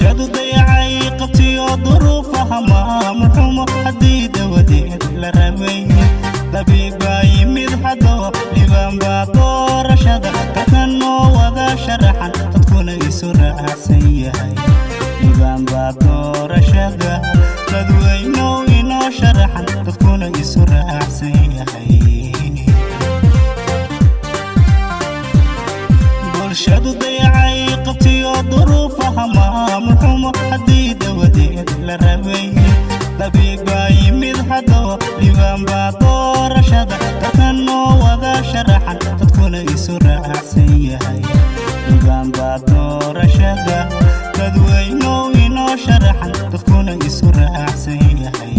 bulshadu dayacay qabtiyo duruufaha maamulxumo haddii dawadeed la rabay dabiibaa yimid haddo dhibaan baa doorashada dadkan noo wada sharaxan dadkuna isu raacsan yahay dhibaan baa doorashada dadweynow inoo sharaxan dadkuna isu raacsan yahay bulshadu dayacay qabtiyo duruufaha maamulxumo haddii dawadeed la rabay dabiibaa yimid haddo dhibaan baa doorashada dadkan noo wada sharaxan dadkuna isu raacsan yahay dhibaan baa doorashada dadweynow inoo sharaxan dadkuna isu raacsan yahay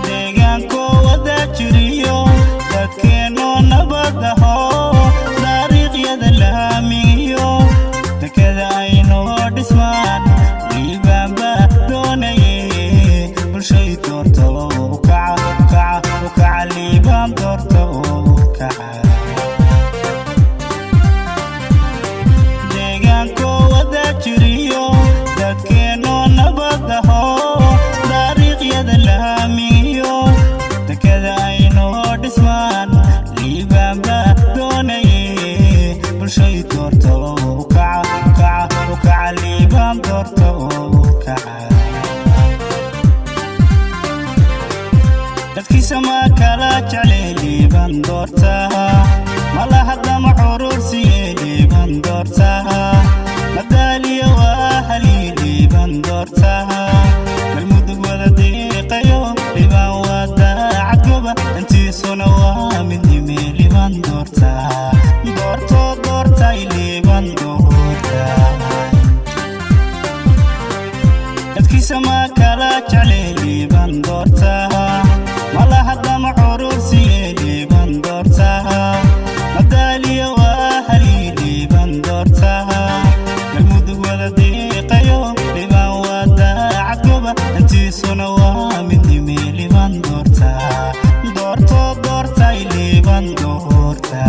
deegaankoo wada jiriyo dadkeennoo nabad aho taariikhyada laamiyo dekada aynoo dhismaan dhibaan baa doonaye bulshay doorta oo u kaca liibaan doorta oo u kaca deegaankoo wada jiriyo dadkeennoo nabad aho taariikhyada laamiyo dekada aynoo dhismaan liibaan baa doonaye bulshay doorta oo u kaca liibaan doorta oo u kaca dadkiisa ma kala jeclee liibaan doorta malaha damac urursiye liibaan doorta madaaliya waa halii liibaan doorta galmudug wada deeqayo liibaan waa daacad goba intiisuna waa midnime liibaan doorta doortay liibaan doorta dadkiisa ma kala jeclee liibaan doorta malaha damac urursiye liibaan doorta madaaliya waa halii liibaan doorta galmudug wada deeqayo liibaan waa daacad goba intiisuna waa midnime liibaan doorta doortay liibaan doorta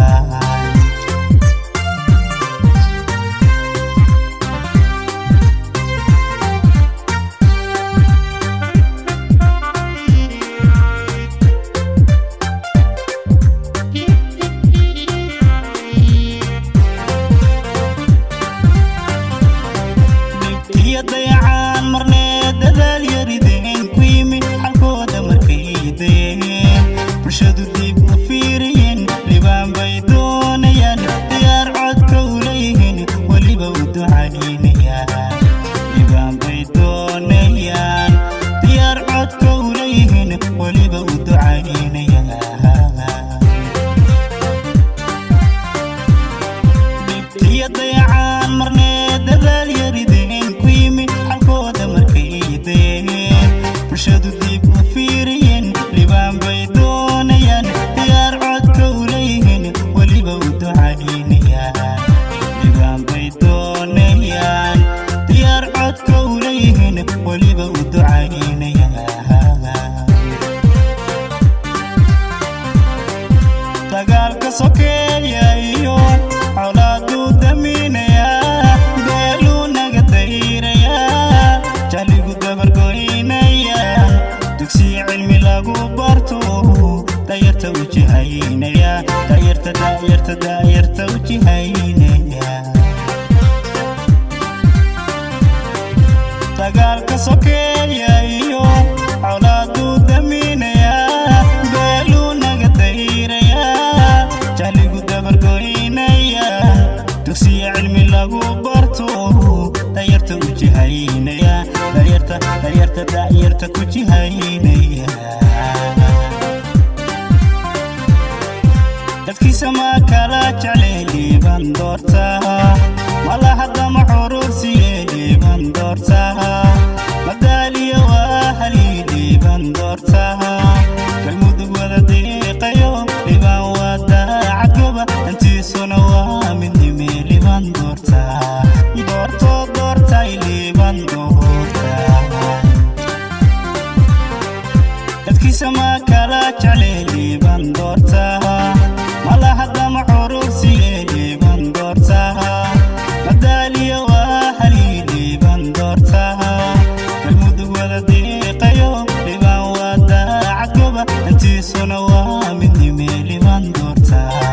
dayacaan marnee dadaal yarideen ku yimi xalkooda markay dayeen bulshadu dib u fiiriyeen liibaan bay doonayaan diyaar codka u leeyihiin weliba u ducaynayaan liibaan bay doonayaan diyaar codka u leeyihiin weliba u ducaynayaan dhibtiya dayacaan marnee dadaal yarideen xalkooda markay dayeen bulshadu dib u fiiriyeen liibaan bay doonayaan diyaar codka u leeyihiin weliba u ducaynayaan liibaan bay doonayaan diyaar codka u leeyihiin weliba u ducaynayaan dagaalka sokeeya iyo colaadu daminaya beeluu naga dayraya jaligu dabargoynaya dugsiya cilmi lagu barto dayarta u jihaynaya dayarta u jihaynaya dagaalka sokeeya iyo colaadu daminaya beeluu naga dayraya jaligu dabargoynaya dugsiya cilmi lagu barto dayarta u jihaynaya dayarta ku jihaynaya dadkiisa ma kala jeclee liibaan doorta malaha damac urursiye liibaan doorta madaaliya waa halii liibaan doorta galmudug wada deeqayo liibaan waa daacad goba intiisuna waa midnime liibaan doorta doortay liibaan doorta dadkiisa ma kala jeclee liibaan doorta malaha damac urursiye liibaan doorta دبتي سنوا مني ميلي من دورتا